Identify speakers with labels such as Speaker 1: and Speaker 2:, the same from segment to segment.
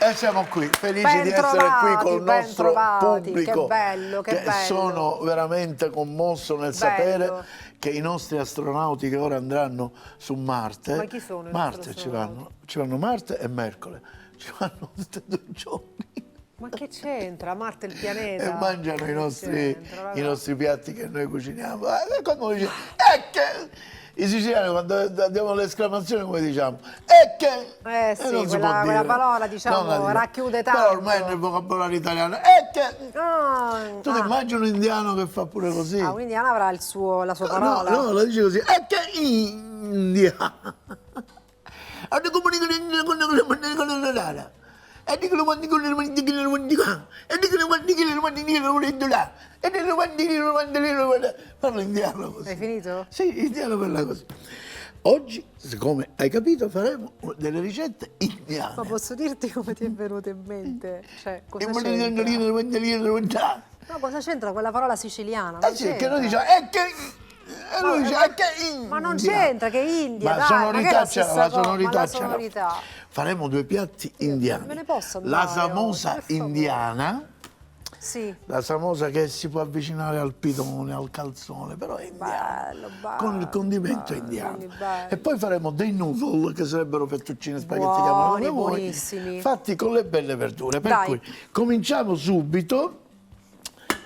Speaker 1: E siamo qui, felici di essere qui col nostro pubblico.
Speaker 2: Che bello, che bello.
Speaker 1: Sono veramente commosso nel sapere che i nostri astronauti che ora andranno su Marte.
Speaker 2: Ma chi sono i
Speaker 1: Marte ci vanno Marte e Mercole. Ci vanno tutti e 2 giorni.
Speaker 2: Ma che c'entra? Marte è il pianeta.
Speaker 1: E mangiano i nostri piatti che noi cuciniamo. Quando dice, i siciliani quando diamo l'esclamazione come diciamo?
Speaker 2: Sì,
Speaker 1: non si può
Speaker 2: quella
Speaker 1: dire.
Speaker 2: parola diciamo racchiude tanto.
Speaker 1: Però ormai nel vocabolario italiano tu ti immagini un indiano che fa pure così?
Speaker 2: Un indiano avrà la sua parola.
Speaker 1: No, lo dice così. India. Parlo indiano così.
Speaker 2: Hai finito?
Speaker 1: Sì, indiano parla così. Oggi, siccome hai capito, faremo delle ricette indiane.
Speaker 2: Ma posso dirti come ti è venuto in mente? Cioè, cosa c'entra? No, cosa c'entra quella parola siciliana?
Speaker 1: Sì, che noi diciamo, lui dice,
Speaker 2: ma non c'entra, che India,
Speaker 1: ma
Speaker 2: dai,
Speaker 1: la
Speaker 2: sonorità.
Speaker 1: sonorità. Faremo 2 piatti indiani.
Speaker 2: Me ne posso andare,
Speaker 1: la samosa
Speaker 2: per favore.
Speaker 1: indiana,
Speaker 2: sì.
Speaker 1: La samosa che si può avvicinare al pitone, al calzone, però è indiana,
Speaker 2: bello,
Speaker 1: con il condimento indiano.
Speaker 2: bello.
Speaker 1: E poi faremo dei noodle, che sarebbero fettuccine spaghetti,
Speaker 2: Buoni,
Speaker 1: chiamano voi,
Speaker 2: buonissimi.
Speaker 1: fatti con le belle verdure. Per
Speaker 2: Dai.
Speaker 1: cui cominciamo subito,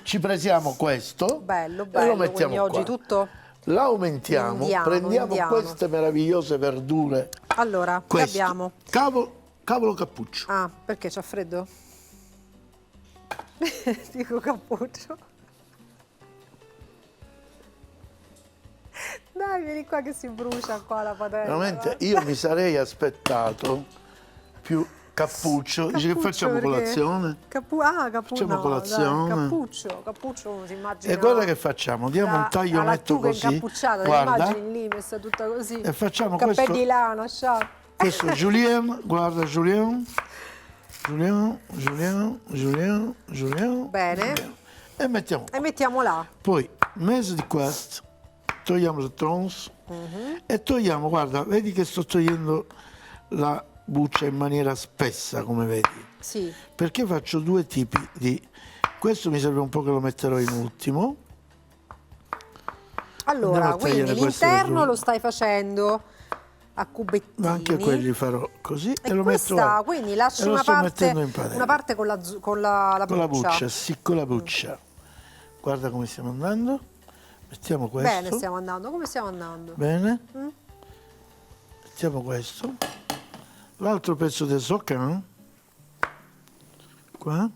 Speaker 1: ci presiamo questo
Speaker 2: Bello,
Speaker 1: e lo mettiamo
Speaker 2: quindi oggi
Speaker 1: qua.
Speaker 2: tutto
Speaker 1: L'aumentiamo,
Speaker 2: indiano,
Speaker 1: prendiamo
Speaker 2: indiano.
Speaker 1: queste meravigliose verdure.
Speaker 2: Allora, che
Speaker 1: Questo.
Speaker 2: abbiamo?
Speaker 1: Cavolo cappuccio.
Speaker 2: Ah, perché c'ha freddo? Dico cappuccio. Dai, vieni qua che si brucia qua la padella.
Speaker 1: Veramente io mi sarei aspettato più cappuccio. Dice che facciamo
Speaker 2: perché?
Speaker 1: colazione?
Speaker 2: Cappuccio.
Speaker 1: Facciamo colazione.
Speaker 2: Cappuccio uno si immagina.
Speaker 1: E guarda che facciamo, diamo un taglionetto così.
Speaker 2: Incappucciata,
Speaker 1: Guarda.
Speaker 2: immagini lì messa tutta così.
Speaker 1: E facciamo
Speaker 2: Cappelli
Speaker 1: questo.
Speaker 2: di lana, sciarpe.
Speaker 1: Questo Julien, guarda Julien.
Speaker 2: Bene.
Speaker 1: E mettiamo.
Speaker 2: E mettiamo là.
Speaker 1: Poi mezzo di questo, togliamo il tronzo e togliamo, guarda, vedi che sto togliendo la buccia in maniera spessa, come vedi.
Speaker 2: Sì.
Speaker 1: Perché faccio 2 tipi di... Questo mi serve un po' che lo metterò in ultimo.
Speaker 2: Allora,
Speaker 1: Andiamo a
Speaker 2: quindi
Speaker 1: tagliare queste
Speaker 2: l'interno
Speaker 1: verdure.
Speaker 2: lo stai facendo a cubettini.
Speaker 1: Ma anche quelli farò così e,
Speaker 2: E
Speaker 1: lo
Speaker 2: questa,
Speaker 1: metto là.
Speaker 2: quindi lasci
Speaker 1: E lo
Speaker 2: una
Speaker 1: sto
Speaker 2: parte,
Speaker 1: mettendo in padella.
Speaker 2: una parte con la buccia.
Speaker 1: Con la buccia, sì, con la buccia. Guarda come stiamo andando. Mettiamo questo.
Speaker 2: Bene, stiamo andando. Come stiamo andando?
Speaker 1: Bene. Mettiamo questo. L'altro pezzo del soccan. Qua.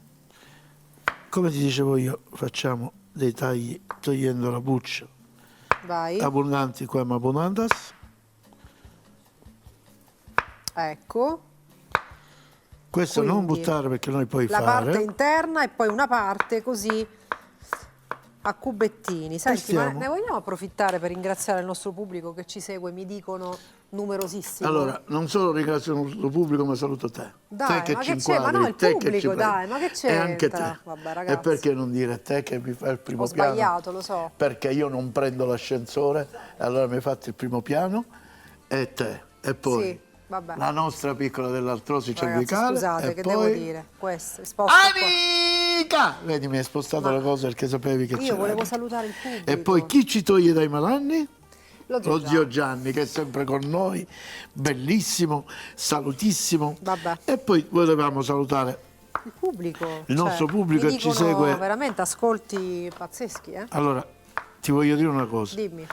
Speaker 1: Come ti dicevo io, facciamo dei tagli togliendo la buccia.
Speaker 2: Vai.
Speaker 1: Abbondanti qua, ma abbondantes.
Speaker 2: Ecco.
Speaker 1: Questo non
Speaker 2: Quindi,
Speaker 1: buttare perché noi poi
Speaker 2: la
Speaker 1: fare.
Speaker 2: parte interna e poi una parte così a cubettini. Senti, ma
Speaker 1: stiamo.
Speaker 2: ne vogliamo approfittare per ringraziare il nostro pubblico che ci segue, mi dicono numerosissimo.
Speaker 1: Allora, non solo ringrazio il nostro pubblico, ma saluto te.
Speaker 2: Dai,
Speaker 1: te che
Speaker 2: ma
Speaker 1: ci
Speaker 2: che c'è? Ma
Speaker 1: inquadri,
Speaker 2: no, il
Speaker 1: te che
Speaker 2: pubblico,
Speaker 1: ci prendi.
Speaker 2: dai, ma che
Speaker 1: E anche
Speaker 2: c'entra?
Speaker 1: te.
Speaker 2: Vabbè,
Speaker 1: E
Speaker 2: ragazzi.
Speaker 1: perché non dire te che mi fai il primo
Speaker 2: Ho
Speaker 1: piano?
Speaker 2: sbagliato, lo so.
Speaker 1: Perché io non prendo l'ascensore, allora mi hai fatto il primo piano, e te. E poi
Speaker 2: Sì, vabbè.
Speaker 1: la nostra piccola dell'artrosi
Speaker 2: Ragazzi,
Speaker 1: cervicale.
Speaker 2: scusate,
Speaker 1: e
Speaker 2: che
Speaker 1: poi...
Speaker 2: devo dire? Questo, sposto qua.
Speaker 1: Amica! Vedi, mi hai spostato le cose perché sapevi che c'era.
Speaker 2: Io volevo salutare il pubblico.
Speaker 1: E poi chi ci toglie dai malanni?
Speaker 2: Lo
Speaker 1: Lo zio Gianni, che è sempre con noi, bellissimo, salutissimo.
Speaker 2: Vabbè.
Speaker 1: E poi volevamo salutare
Speaker 2: Il pubblico.
Speaker 1: il nostro pubblico
Speaker 2: mi
Speaker 1: che ci
Speaker 2: dicono
Speaker 1: segue.
Speaker 2: veramente ascolti pazzeschi, eh?
Speaker 1: Allora, ti voglio dire una cosa.
Speaker 2: Dimmi.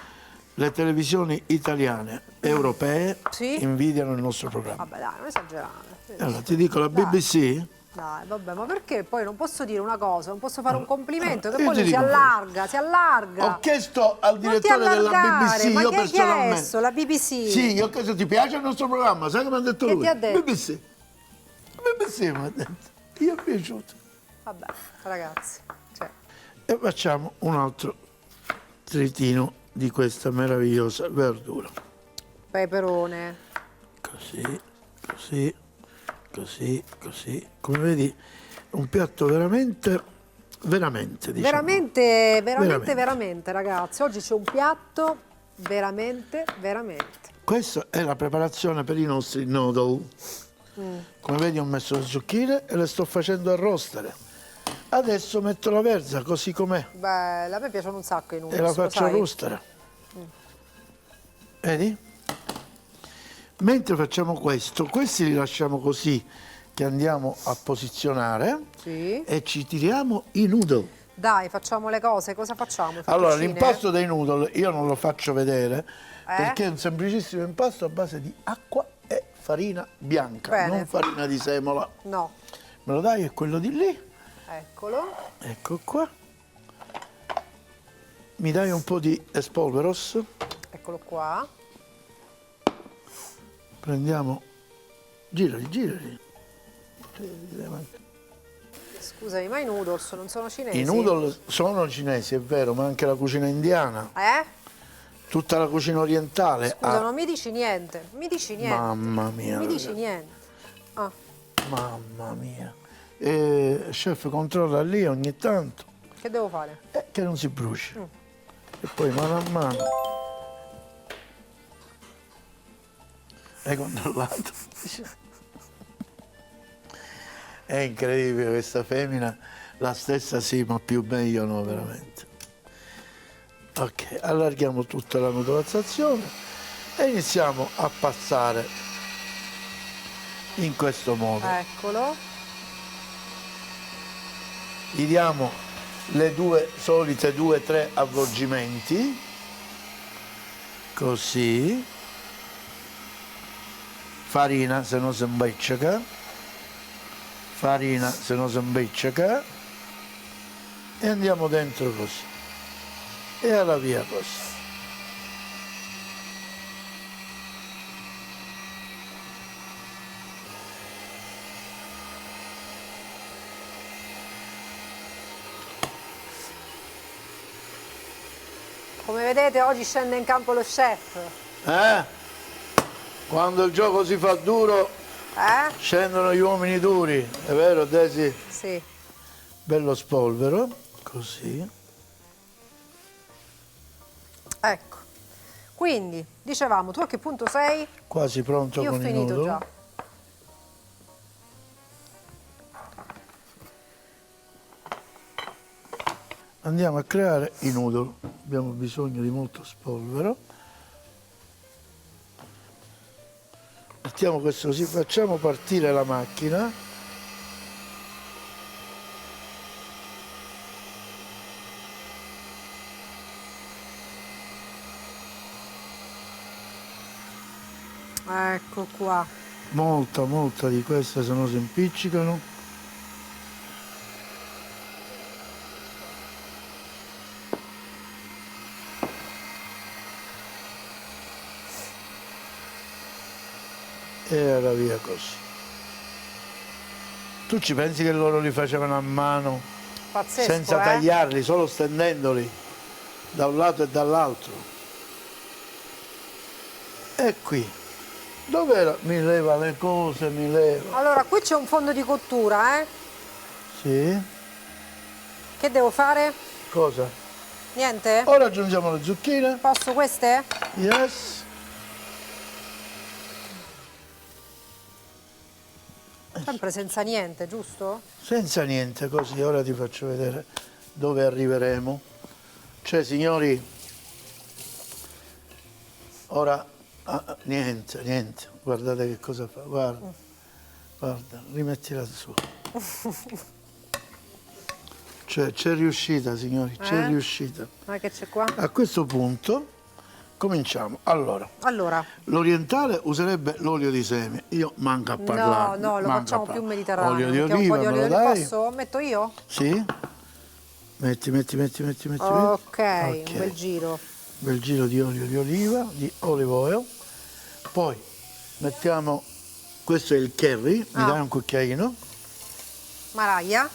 Speaker 1: Le televisioni italiane, europee,
Speaker 2: Sì?
Speaker 1: invidiano il nostro programma.
Speaker 2: Vabbè, dai, non esagerare.
Speaker 1: Allora, ti dico, la
Speaker 2: Dai.
Speaker 1: BBC...
Speaker 2: Dai, vabbè, ma perché poi non posso dire una cosa, non posso fare un complimento, che
Speaker 1: io
Speaker 2: poi
Speaker 1: ti
Speaker 2: si
Speaker 1: dico-
Speaker 2: allarga, si allarga.
Speaker 1: Ho chiesto al
Speaker 2: Non ti
Speaker 1: direttore della
Speaker 2: allargare,
Speaker 1: BBC,
Speaker 2: ma
Speaker 1: io
Speaker 2: che hai
Speaker 1: personalmente...
Speaker 2: chiesto, la BBC?
Speaker 1: Sì, io ho chiesto, ti piace il nostro programma? Sai come ha detto
Speaker 2: Che
Speaker 1: lui?
Speaker 2: ti ha detto?
Speaker 1: BBC. BBC mi ha detto. Gli è piaciuto.
Speaker 2: Vabbè, ragazzi, cioè,
Speaker 1: E facciamo un altro tritino di questa meravigliosa verdura.
Speaker 2: peperone.
Speaker 1: Così, così, così, così. Come vedi, un piatto veramente, veramente, diciamo.
Speaker 2: Veramente, ragazzi. Oggi c'è un piatto veramente.
Speaker 1: Questa è la preparazione per i nostri noodle. Come vedi ho messo le zucchine e le sto facendo arrostere. Adesso metto la verza così com'è
Speaker 2: Bella, a me piacciono un sacco i noodles,
Speaker 1: e la
Speaker 2: lo
Speaker 1: faccio
Speaker 2: sai?
Speaker 1: arrostere. Vedi? Mentre facciamo questo, questi li lasciamo così che andiamo a posizionare
Speaker 2: Sì.
Speaker 1: e ci tiriamo i noodle.
Speaker 2: Dai, facciamo le cose. Cosa facciamo?
Speaker 1: Allora,
Speaker 2: Fettuccine?
Speaker 1: l'impasto dei noodle io non lo faccio vedere
Speaker 2: Eh?
Speaker 1: perché è un semplicissimo impasto a base di acqua e farina bianca,
Speaker 2: Bene.
Speaker 1: non farina di semola.
Speaker 2: No.
Speaker 1: Me lo dai? È quello di lì.
Speaker 2: Eccolo.
Speaker 1: Ecco qua. Mi dai un po' di espolveros?
Speaker 2: Eccolo qua.
Speaker 1: Prendiamo. Girali, girali.
Speaker 2: Scusami, ma i noodles non sono cinesi?
Speaker 1: I noodle sono cinesi, è vero, ma anche la cucina indiana,
Speaker 2: Eh?
Speaker 1: tutta la cucina orientale
Speaker 2: Scusa,
Speaker 1: ha...
Speaker 2: non mi dici niente. Mi dici niente.
Speaker 1: Mamma mia.
Speaker 2: Non mi dici
Speaker 1: ragazzi.
Speaker 2: niente. Ah,
Speaker 1: Mamma mia. Chef, controlla lì ogni tanto
Speaker 2: che devo fare?
Speaker 1: che non si bruci. E poi mano a mano. Hai controllato? È incredibile questa femmina, la stessa sì, ma più meglio no, veramente. Ok, allarghiamo tutta la nudelazzazione e iniziamo a passare in questo modo.
Speaker 2: Eccolo.
Speaker 1: Gli diamo le due solite 2-3 avvolgimenti, così, farina se no si imbeccica, farina se no si imbeccica e andiamo dentro così e alla via così.
Speaker 2: Come vedete oggi scende in campo lo chef.
Speaker 1: Quando il gioco si fa duro scendono gli uomini duri, è vero Desi?
Speaker 2: Sì.
Speaker 1: Bello spolvero, così.
Speaker 2: Ecco. Quindi, dicevamo, tu a che punto sei?
Speaker 1: Quasi pronto
Speaker 2: Io ho
Speaker 1: con i
Speaker 2: finito
Speaker 1: noodle.
Speaker 2: già.
Speaker 1: Andiamo a creare i noodle. Abbiamo bisogno di molto spolvero. Mettiamo questo così, facciamo partire la macchina.
Speaker 2: Ecco qua.
Speaker 1: Molta di queste, se no si impiccicano. E alla via così. Tu ci pensi che loro li facevano a mano
Speaker 2: Pazzesco,
Speaker 1: senza tagliarli, solo stendendoli da un lato e dall'altro? E qui, dov'era? Mi leva le cose, mi leva.
Speaker 2: Allora, qui c'è un fondo di cottura, eh?
Speaker 1: Sì?
Speaker 2: Che devo fare?
Speaker 1: Cosa?
Speaker 2: Niente?
Speaker 1: Ora aggiungiamo le zucchine.
Speaker 2: Posso queste?
Speaker 1: Yes.
Speaker 2: Sempre senza niente, giusto?
Speaker 1: Senza niente, così ora ti faccio vedere dove arriveremo. Cioè, signori, ora niente, guardate che cosa fa, guarda, rimettila su. Cioè, c'è riuscita, signori, c'è riuscita.
Speaker 2: Ma che c'è qua?
Speaker 1: A questo punto cominciamo. Allora, l'orientale userebbe l'olio di seme, io manco a parlare.
Speaker 2: No, lo facciamo più mediterraneo.
Speaker 1: Olio di
Speaker 2: mettiamo
Speaker 1: oliva,
Speaker 2: un po' di
Speaker 1: me lo
Speaker 2: olio
Speaker 1: dai?
Speaker 2: Posso? Metto io?
Speaker 1: Sì? Metti.
Speaker 2: Ok, un bel giro.
Speaker 1: Bel giro di olio di oliva, di olive oil. Poi mettiamo, questo è il curry, mi dai un cucchiaino?
Speaker 2: Maraglia.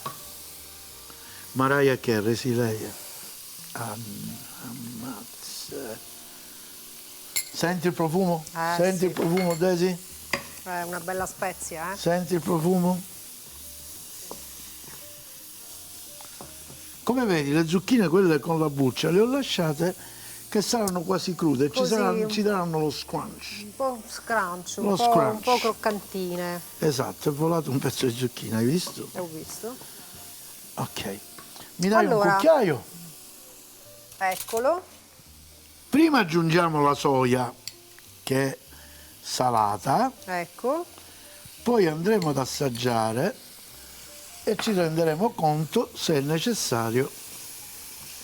Speaker 1: Mariah Carey, sì, lei è. Ammazza. Senti il profumo? Senti il profumo, Daisy?
Speaker 2: È una bella spezia, eh?
Speaker 1: Senti il profumo? Come vedi, le zucchine, quelle con la buccia, le ho lasciate che saranno quasi crude,
Speaker 2: Così.
Speaker 1: ci daranno lo scrunch.
Speaker 2: Un po' scrunch,
Speaker 1: Lo
Speaker 2: un
Speaker 1: scrunch.
Speaker 2: po' croccantine.
Speaker 1: Esatto, è volato un pezzo di zucchina, hai visto?
Speaker 2: Ho visto.
Speaker 1: Ok. Mi dai un
Speaker 2: Allora.
Speaker 1: cucchiaio?
Speaker 2: Eccolo.
Speaker 1: Prima aggiungiamo la soia, che è salata,
Speaker 2: Ecco.
Speaker 1: poi andremo ad assaggiare e ci renderemo conto se è necessario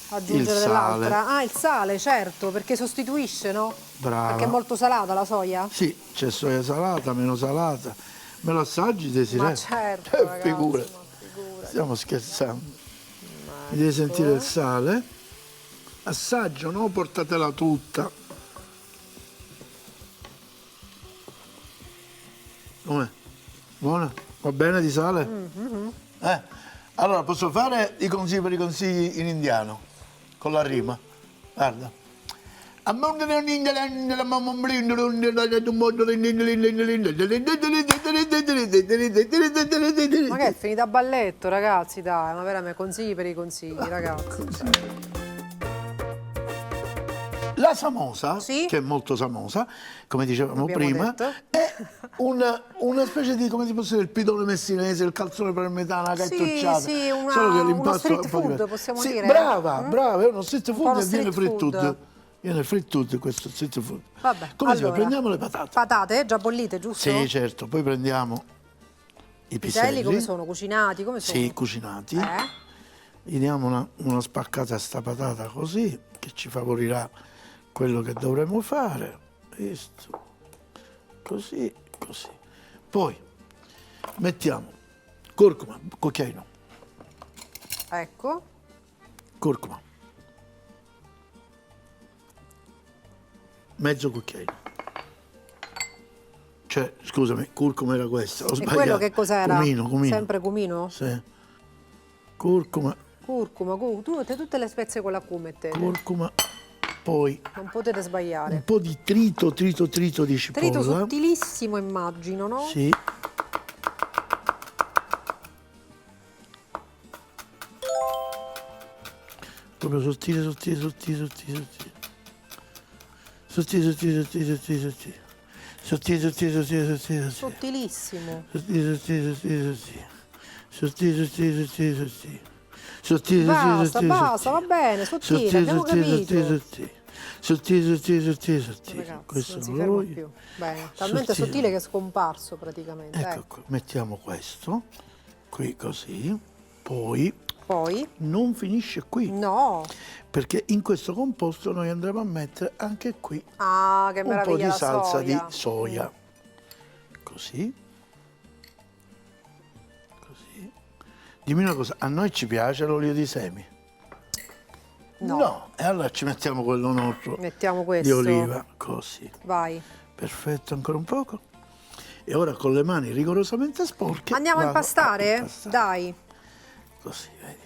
Speaker 2: Aggiungere
Speaker 1: il sale.
Speaker 2: dell'altra. Ah, il sale, certo, perché sostituisce, no?
Speaker 1: Brava.
Speaker 2: Perché è molto salata la soia.
Speaker 1: Sì, c'è soia salata, meno salata. Me lo assaggi, Desiree?
Speaker 2: Ma certo, ragazzi,
Speaker 1: Figura.
Speaker 2: ma figurati.
Speaker 1: Stiamo scherzando. Mi devi sentire il sale? Assaggio, no? Portatela tutta. Com'è? Buona? Va bene di sale? Allora, posso fare i consigli per i consigli in indiano? Con la rima? Guarda.
Speaker 2: Ma che è finita a balletto, ragazzi, dai, ma veramente consigli per i consigli, ragazzi.
Speaker 1: La samosa,
Speaker 2: Sì.
Speaker 1: che è molto samosa, come dicevamo
Speaker 2: Abbiamo
Speaker 1: prima,
Speaker 2: detto.
Speaker 1: è una specie di, come si può dire, il pitone messinese, il calzone palermitano, la
Speaker 2: Sì,
Speaker 1: cattocciata.
Speaker 2: sì,
Speaker 1: Solo che
Speaker 2: uno
Speaker 1: l'impasto è
Speaker 2: street
Speaker 1: un po'
Speaker 2: food,
Speaker 1: diverso.
Speaker 2: possiamo
Speaker 1: Sì,
Speaker 2: dire?
Speaker 1: brava, è uno street
Speaker 2: Un po'
Speaker 1: food
Speaker 2: uno
Speaker 1: e viene
Speaker 2: street
Speaker 1: free
Speaker 2: food.
Speaker 1: food. Viene free food questo street food.
Speaker 2: Vabbè,
Speaker 1: Come si fa?
Speaker 2: allora,
Speaker 1: Prendiamo le patate.
Speaker 2: Patate, già bollite, giusto?
Speaker 1: Sì, certo, poi prendiamo i
Speaker 2: Piselli
Speaker 1: piselli.
Speaker 2: come sono? Cucinati? Come sono?
Speaker 1: Sì, cucinati. Gli diamo una spaccata a sta patata così, che ci favorirà quello che dovremo fare. Visto? Così, così. Poi mettiamo curcuma, cucchiaino,
Speaker 2: Ecco.
Speaker 1: curcuma. Mezzo cucchiaino. Cioè, scusami, curcuma era questa, ho
Speaker 2: E
Speaker 1: sbagliato.
Speaker 2: quello che cos'era?
Speaker 1: Cumino.
Speaker 2: Sempre cumino?
Speaker 1: Sì. Curcuma,
Speaker 2: Curcuma, tutte le spezie con la Q mettete.
Speaker 1: curcuma, poi
Speaker 2: Non potete sbagliare.
Speaker 1: un po' di trito di cipolla.
Speaker 2: Trito sottilissimo, immagino, no?
Speaker 1: Sì. Proprio sottile. Sottile.
Speaker 2: Sottilissimo. Basta, va bene, sottile, abbiamo capito.
Speaker 1: Sottile.
Speaker 2: Ragazzi,
Speaker 1: Questo
Speaker 2: non si
Speaker 1: lo
Speaker 2: ferma
Speaker 1: voglio.
Speaker 2: più. Bene, talmente sottile che è scomparso praticamente.
Speaker 1: Ecco qua, mettiamo questo qui così, poi
Speaker 2: Poi?
Speaker 1: non finisce qui,
Speaker 2: No.
Speaker 1: perché in questo composto noi andremo a mettere anche qui
Speaker 2: Ah, che
Speaker 1: un po'
Speaker 2: meraviglia
Speaker 1: di
Speaker 2: la
Speaker 1: salsa di
Speaker 2: soia.
Speaker 1: soia. Così. Così. Dimmi una cosa, a noi ci piace l'olio di semi?
Speaker 2: No.
Speaker 1: E allora ci mettiamo quello nostro
Speaker 2: Mettiamo
Speaker 1: di
Speaker 2: questo.
Speaker 1: oliva, così.
Speaker 2: Vai.
Speaker 1: Perfetto, ancora un poco. E ora con le mani rigorosamente sporche
Speaker 2: Andiamo a
Speaker 1: vado
Speaker 2: impastare?
Speaker 1: impastare.
Speaker 2: Dai.
Speaker 1: Così, vedi.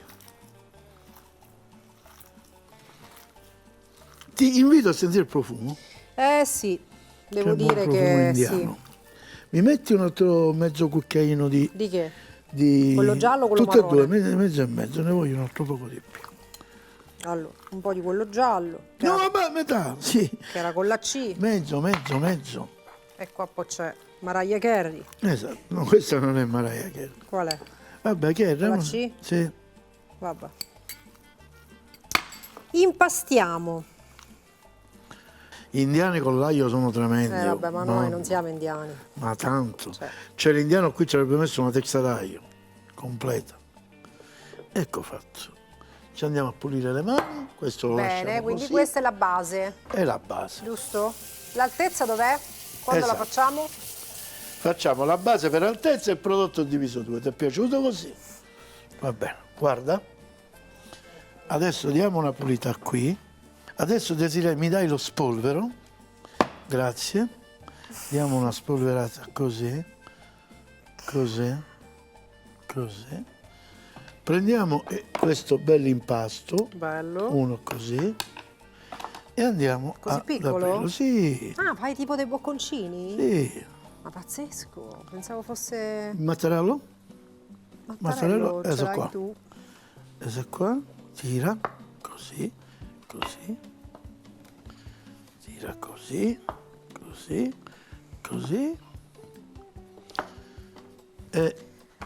Speaker 1: Ti invito a sentire il profumo.
Speaker 2: Eh sì, devo
Speaker 1: C'è un buon
Speaker 2: dire
Speaker 1: profumo
Speaker 2: che
Speaker 1: indiano.
Speaker 2: sì.
Speaker 1: Mi metti un altro mezzo cucchiaino di...
Speaker 2: Di che?
Speaker 1: di-
Speaker 2: Quello giallo o quello
Speaker 1: tutte e
Speaker 2: marrone?
Speaker 1: due, mezzo e mezzo, ne voglio un altro poco di più.
Speaker 2: Allora, un po' di quello giallo,
Speaker 1: No, vabbè, metà, sì.
Speaker 2: che era con la C.
Speaker 1: Mezzo.
Speaker 2: E qua poi c'è Mariah Carey.
Speaker 1: Esatto, no, questa non è Mariah Carey.
Speaker 2: Qual è?
Speaker 1: Vabbè, che è?
Speaker 2: La C?
Speaker 1: Sì.
Speaker 2: Vabbè. Impastiamo.
Speaker 1: Gli indiani con l'aglio sono tremendi.
Speaker 2: Vabbè, ma noi non siamo indiani.
Speaker 1: Ma tanto.
Speaker 2: Cioè.
Speaker 1: C'è l'indiano qui ci avrebbe messo una testa d'aglio completa. Ecco fatto. Ci andiamo a pulire le mani. Questo lo
Speaker 2: Bene,
Speaker 1: lasciamo
Speaker 2: quindi
Speaker 1: così.
Speaker 2: questa è la base,
Speaker 1: È la base.
Speaker 2: giusto? L'altezza dov'è? Quando la
Speaker 1: Esatto.
Speaker 2: facciamo?
Speaker 1: Facciamo la base per altezza e il prodotto diviso 2. Ti è piaciuto così? Va bene, guarda. Adesso diamo una pulita qui. Adesso Desiree mi dai lo spolvero. Grazie. Diamo una spolverata così. Così. Prendiamo questo bell'impasto.
Speaker 2: Bello.
Speaker 1: Uno così. E andiamo
Speaker 2: Così
Speaker 1: ad
Speaker 2: piccolo?
Speaker 1: aprirlo. Sì.
Speaker 2: Ah, fai tipo dei bocconcini?
Speaker 1: Sì.
Speaker 2: Ma pazzesco, pensavo fosse
Speaker 1: Il mozzarella?
Speaker 2: Mattarello, ce
Speaker 1: esso
Speaker 2: l'hai
Speaker 1: qua.
Speaker 2: tu.
Speaker 1: Questo qua, tira, così, gira così, così, così. E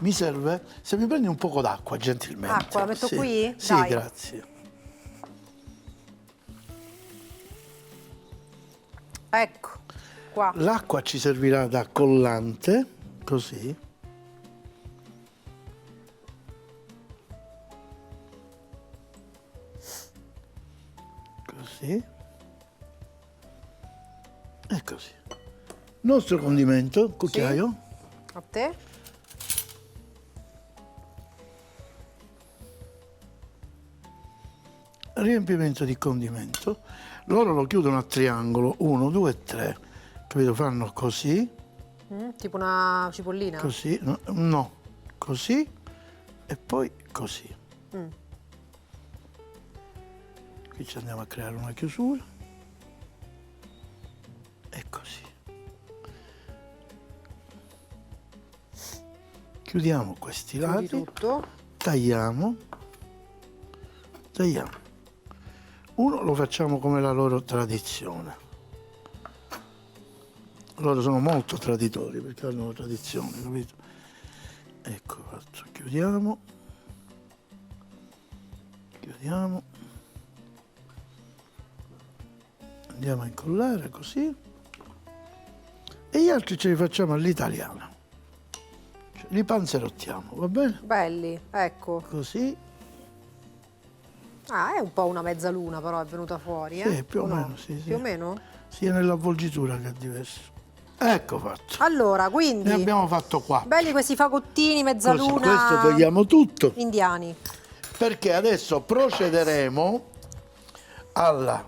Speaker 1: mi serve, se mi prendi un poco d'acqua, gentilmente.
Speaker 2: Acqua, la metto
Speaker 1: Sì.
Speaker 2: qui?
Speaker 1: Sì,
Speaker 2: Dai.
Speaker 1: grazie.
Speaker 2: Ecco, qua.
Speaker 1: L'acqua ci servirà da collante, così. Così. E così. Nostro condimento, cucchiaio.
Speaker 2: A te?
Speaker 1: Riempimento di condimento. Loro lo chiudono a triangolo, 1, 2, 3. Capito? Fanno così,
Speaker 2: Tipo una cipollina?
Speaker 1: così, no, no, così e poi così. Qui ci andiamo a creare una chiusura. E così. Chiudiamo questi
Speaker 2: Chiudi
Speaker 1: lati,
Speaker 2: tutto.
Speaker 1: tagliamo, tagliamo. Uno lo facciamo come la loro tradizione. Loro sono molto traditori perché hanno la tradizione, capito? Ecco fatto, chiudiamo, chiudiamo, andiamo a incollare così e gli altri ce li facciamo all'italiana, cioè, li panzerottiamo, va bene?
Speaker 2: Belli, ecco.
Speaker 1: Così,
Speaker 2: Ah, è un po' una mezzaluna però è venuta fuori, eh?
Speaker 1: sì, più o
Speaker 2: no?
Speaker 1: meno, sì, sì.
Speaker 2: Più o meno?
Speaker 1: Sia nell'avvolgitura che è diverso. Ecco fatto,
Speaker 2: Allora, quindi,
Speaker 1: ne abbiamo fatto qua.
Speaker 2: belli questi fagottini,
Speaker 1: Così,
Speaker 2: mezzaluna
Speaker 1: questo togliamo tutto.
Speaker 2: indiani.
Speaker 1: Perché adesso procederemo alla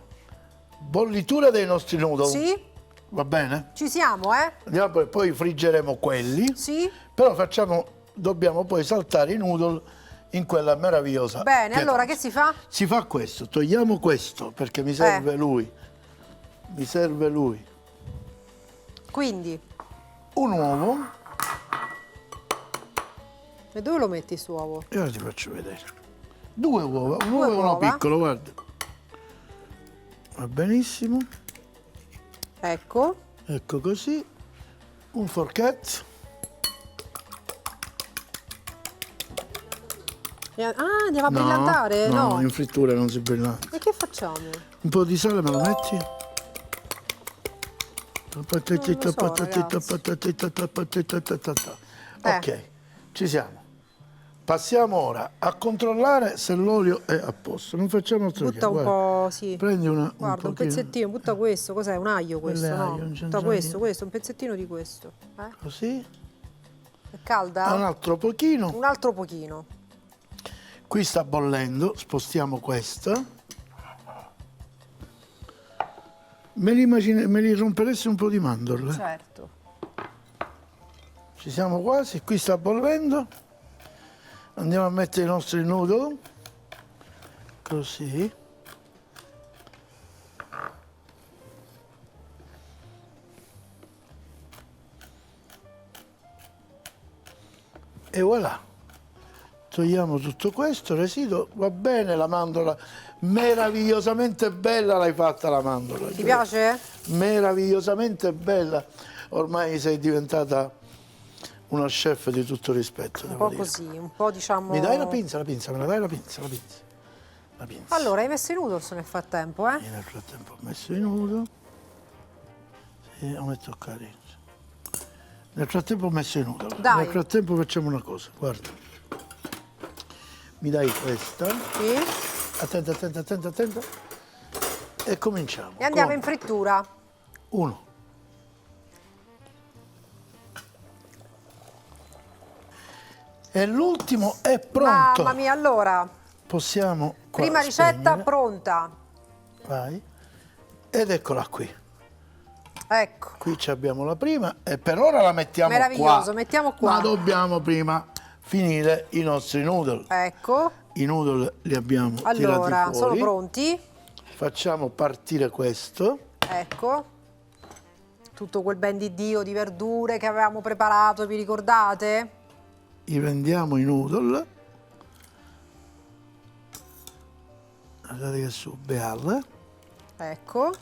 Speaker 1: bollitura dei nostri noodle.
Speaker 2: Sì?
Speaker 1: Va bene?
Speaker 2: Ci siamo, eh?
Speaker 1: Andiamo poi friggeremo quelli.
Speaker 2: Sì?
Speaker 1: Però dobbiamo poi saltare i noodle in quella meravigliosa
Speaker 2: Bene,
Speaker 1: pietanza.
Speaker 2: allora che si fa?
Speaker 1: Si fa questo, togliamo questo perché mi serve lui. Mi serve lui.
Speaker 2: Quindi,
Speaker 1: Un uovo.
Speaker 2: e dove lo metti questo uovo?
Speaker 1: E ora ti faccio vedere. 2 uova, un
Speaker 2: Due
Speaker 1: uovo e uno
Speaker 2: uova.
Speaker 1: piccolo, guarda. Va benissimo.
Speaker 2: Ecco.
Speaker 1: Ecco così. Un forchetto.
Speaker 2: Andiamo a brillantare?
Speaker 1: No, in frittura non si brillante.
Speaker 2: E che facciamo?
Speaker 1: Un po' di sale me lo metti? Ok, ci siamo. Passiamo ora a controllare se l'olio è a posto. Non facciamo altro che,
Speaker 2: Butta un
Speaker 1: guarda.
Speaker 2: po', sì.
Speaker 1: Prendi un
Speaker 2: Guarda, un
Speaker 1: pochino.
Speaker 2: pezzettino, butta questo, cos'è? Un aglio questo,
Speaker 1: Quelle
Speaker 2: no?
Speaker 1: aglio, un
Speaker 2: Butta
Speaker 1: zanzarino.
Speaker 2: questo, un pezzettino di questo.
Speaker 1: Così.
Speaker 2: È calda?
Speaker 1: Un altro pochino.
Speaker 2: Un altro pochino.
Speaker 1: Qui sta bollendo, spostiamo questa. Me li romperesti un po' di mandorle?
Speaker 2: Certo.
Speaker 1: Ci siamo quasi, qui sta bollendo. Andiamo a mettere i nostri noodle. Così. E voilà. Togliamo tutto questo residuo. Va bene la mandorla. Meravigliosamente bella l'hai fatta la mandorla.
Speaker 2: Ti piace?
Speaker 1: Meravigliosamente bella. Ormai sei diventata una chef di tutto rispetto.
Speaker 2: Un
Speaker 1: devo
Speaker 2: po'
Speaker 1: dire.
Speaker 2: così, un po' diciamo...
Speaker 1: Mi dai la pinza, me la dai la pinza, la pinza. La pinza.
Speaker 2: Allora, hai messo i noodles nel frattempo, eh?
Speaker 1: E nel frattempo ho messo i noodle. Sì, non mi toccare. Nel frattempo ho messo i noodle.
Speaker 2: Dai.
Speaker 1: Nel frattempo facciamo una cosa, guarda. Mi dai questa.
Speaker 2: Sì.
Speaker 1: Attenta, attenta, attenta, attenta. E cominciamo.
Speaker 2: E andiamo
Speaker 1: con
Speaker 2: in frittura.
Speaker 1: 1. E l'ultimo è pronto.
Speaker 2: Mamma mia, allora,
Speaker 1: Possiamo qua
Speaker 2: prima ricetta
Speaker 1: spegnere.
Speaker 2: pronta.
Speaker 1: Vai. Ed eccola qui.
Speaker 2: Ecco.
Speaker 1: Qui ci abbiamo la prima e per ora la mettiamo qua.
Speaker 2: Meraviglioso, mettiamo qua.
Speaker 1: Ma dobbiamo prima finire i nostri noodle.
Speaker 2: Ecco.
Speaker 1: I noodle li abbiamo
Speaker 2: Allora,
Speaker 1: tirati
Speaker 2: sono
Speaker 1: fuori.
Speaker 2: pronti.
Speaker 1: Facciamo partire questo.
Speaker 2: Ecco. Tutto quel ben di Dio di verdure che avevamo preparato, vi ricordate?
Speaker 1: Rivendiamo i noodle. Guardate che su, beale.
Speaker 2: Ecco.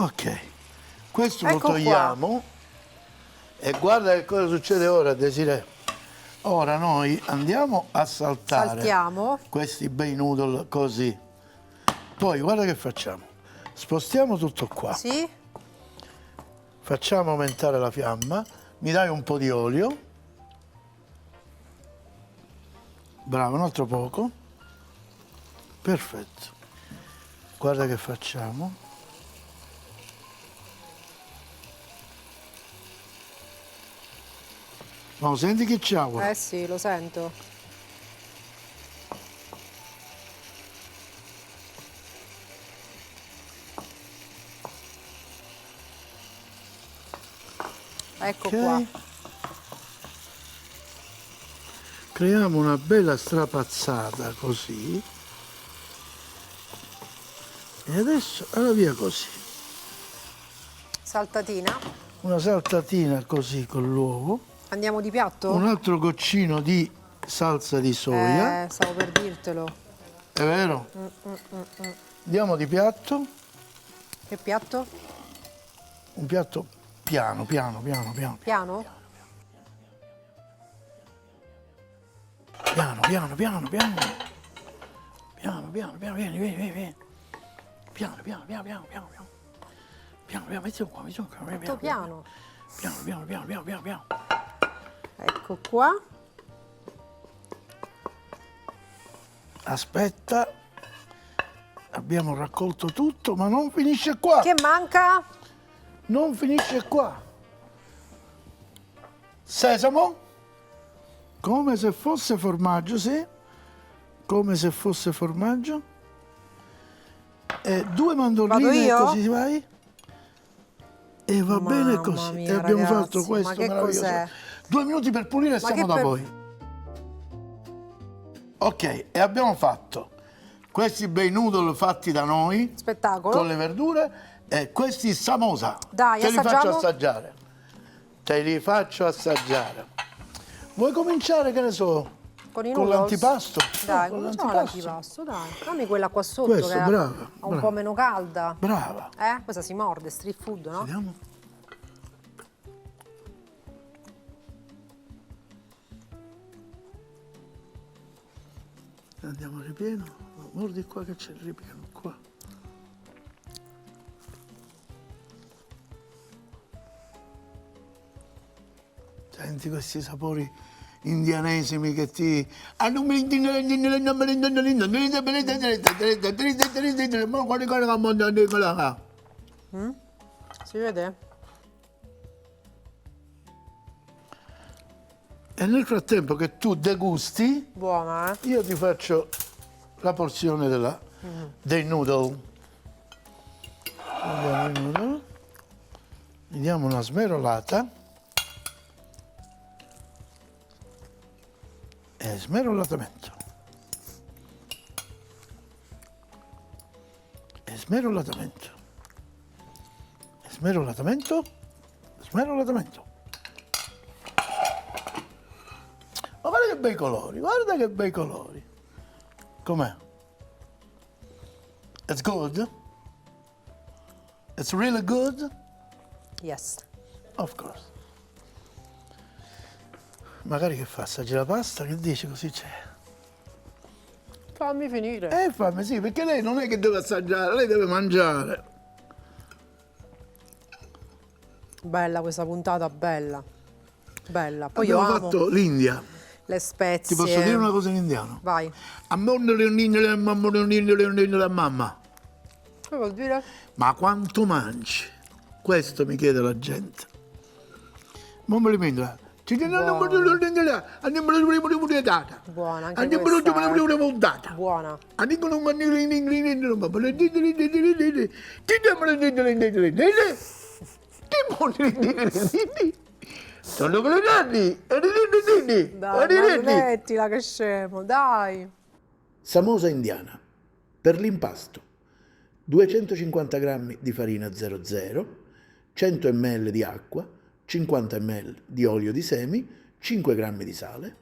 Speaker 1: Ok, questo
Speaker 2: Ecco
Speaker 1: lo
Speaker 2: qua.
Speaker 1: togliamo e guarda che cosa succede ora, Desiree. Ora noi andiamo a saltare
Speaker 2: Saltiamo.
Speaker 1: questi bei noodle così. Poi guarda che facciamo. Spostiamo tutto qua.
Speaker 2: Sì?
Speaker 1: Facciamo aumentare la fiamma. Mi dai un po' di olio. Bravo, un altro poco. Perfetto. Guarda che facciamo. Ma senti che c'ha?
Speaker 2: Eh sì, lo sento. Ecco qua.
Speaker 1: Ok. Creiamo una bella strapazzata così. E adesso alla via così.
Speaker 2: Saltatina.
Speaker 1: Una saltatina così con l'uovo.
Speaker 2: Andiamo di piatto?
Speaker 1: Un altro goccino di salsa di soia.
Speaker 2: Stavo per dirtelo.
Speaker 1: È vero? Andiamo di piatto.
Speaker 2: Che piatto?
Speaker 1: Un piatto piano, piano, piano, piano.
Speaker 2: Piano?
Speaker 1: Piano, piano, piano, piano. Piano, piano, piano, vieni, vieni, vieni, vieni. Piano, piano, piano, piano, piano, piano. Piano, piano, mettilo qua, piano, piano.
Speaker 2: Tutto piano.
Speaker 1: Piano, piano, piano, piano, piano, piano.
Speaker 2: Ecco qua.
Speaker 1: Aspetta. Abbiamo raccolto tutto, ma non finisce qua.
Speaker 2: Che manca?
Speaker 1: Non finisce qua. Sesamo. Come se fosse formaggio, sì. Come se fosse formaggio. E 2
Speaker 2: Vado
Speaker 1: mandorline
Speaker 2: io?
Speaker 1: così vai. E va bene così.
Speaker 2: mia,
Speaker 1: E abbiamo
Speaker 2: ragazzi,
Speaker 1: fatto questo
Speaker 2: ma che
Speaker 1: meraviglioso.
Speaker 2: cos'è?
Speaker 1: 2 minuti per pulire e
Speaker 2: Ma
Speaker 1: siamo
Speaker 2: che
Speaker 1: da
Speaker 2: per-
Speaker 1: voi. Ok, e abbiamo fatto questi bei noodle fatti da noi
Speaker 2: Spettacolo.
Speaker 1: con le verdure e questi samosa.
Speaker 2: Dai,
Speaker 1: Te li faccio
Speaker 2: assaggiamo?
Speaker 1: assaggiare. Te li faccio assaggiare. Vuoi cominciare, che ne so,
Speaker 2: Con i
Speaker 1: con
Speaker 2: noodles?
Speaker 1: l'antipasto?
Speaker 2: Dai,
Speaker 1: con
Speaker 2: cominciamo l'antipasto, dai. Dammi quella qua sotto
Speaker 1: Questo,
Speaker 2: che è
Speaker 1: brava,
Speaker 2: un
Speaker 1: brava.
Speaker 2: po' meno calda.
Speaker 1: Brava.
Speaker 2: Questa si morde, street food, no?
Speaker 1: Vediamo. Andiamo al ripieno. Mordi qua che c'è il ripieno qua. Senti questi sapori indianesimi che ti...
Speaker 2: Si vede?
Speaker 1: E nel frattempo che tu degusti,
Speaker 2: Buona, eh?
Speaker 1: io ti faccio la porzione dei noodle. Andiamo i noodle. Gli diamo una smerolata. E smerollatamento. E smerollatamento. E smerollatamento. Smerollatamento. Ma guarda che bei colori, guarda che bei colori. Com'è? It's good? It's really good?
Speaker 2: Yes.
Speaker 1: Of course. Magari che fa? Assaggi la pasta, che dici così c'è?
Speaker 2: Fammi finire.
Speaker 1: Fammi sì, perché lei non è che deve assaggiare, lei deve mangiare.
Speaker 2: Bella questa puntata, bella. Bella. Poi io
Speaker 1: Abbiamo
Speaker 2: amo
Speaker 1: fatto l'India.
Speaker 2: le spezie.
Speaker 1: Ti posso dire una cosa in indiano?
Speaker 2: Vai.
Speaker 1: La mamma.
Speaker 2: Che vuol dire?
Speaker 1: Ma quanto mangi? Questo mi chiede la gente. Non me li mentola.
Speaker 2: Buona, anche questa. Buona. Dai, ma smettila che scemo, dai.
Speaker 1: Samosa indiana. Per l'impasto 250 g di farina 00, 100 ml di acqua, 50 ml di olio di semi, 5 g di sale.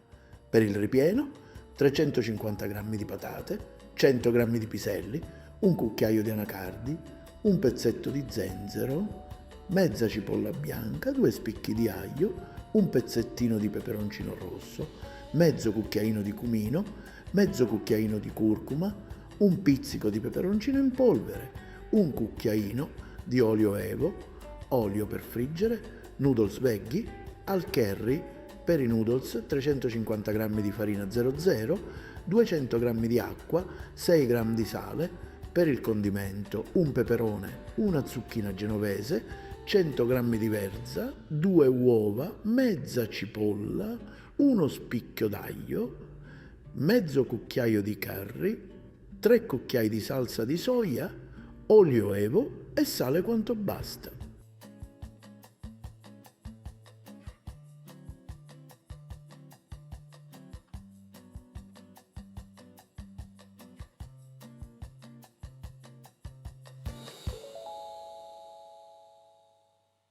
Speaker 1: Per il ripieno 350 g di patate, 100 g di piselli, un cucchiaio di anacardi, un pezzetto di zenzero, mezza cipolla bianca, 2 spicchi di aglio, un pezzettino di peperoncino rosso, mezzo cucchiaino di cumino, mezzo cucchiaino di curcuma, un pizzico di peperoncino in polvere, un cucchiaino di olio evo, olio per friggere, noodles veggie, al curry per i noodles 350 g di farina 00, 200 g di acqua, 6 g di sale, per il condimento un peperone, una zucchina genovese, 100 g di verza, 2 uova, mezza cipolla, uno spicchio d'aglio, mezzo cucchiaio di curry, 3 cucchiai di salsa di soia, olio evo e sale quanto basta.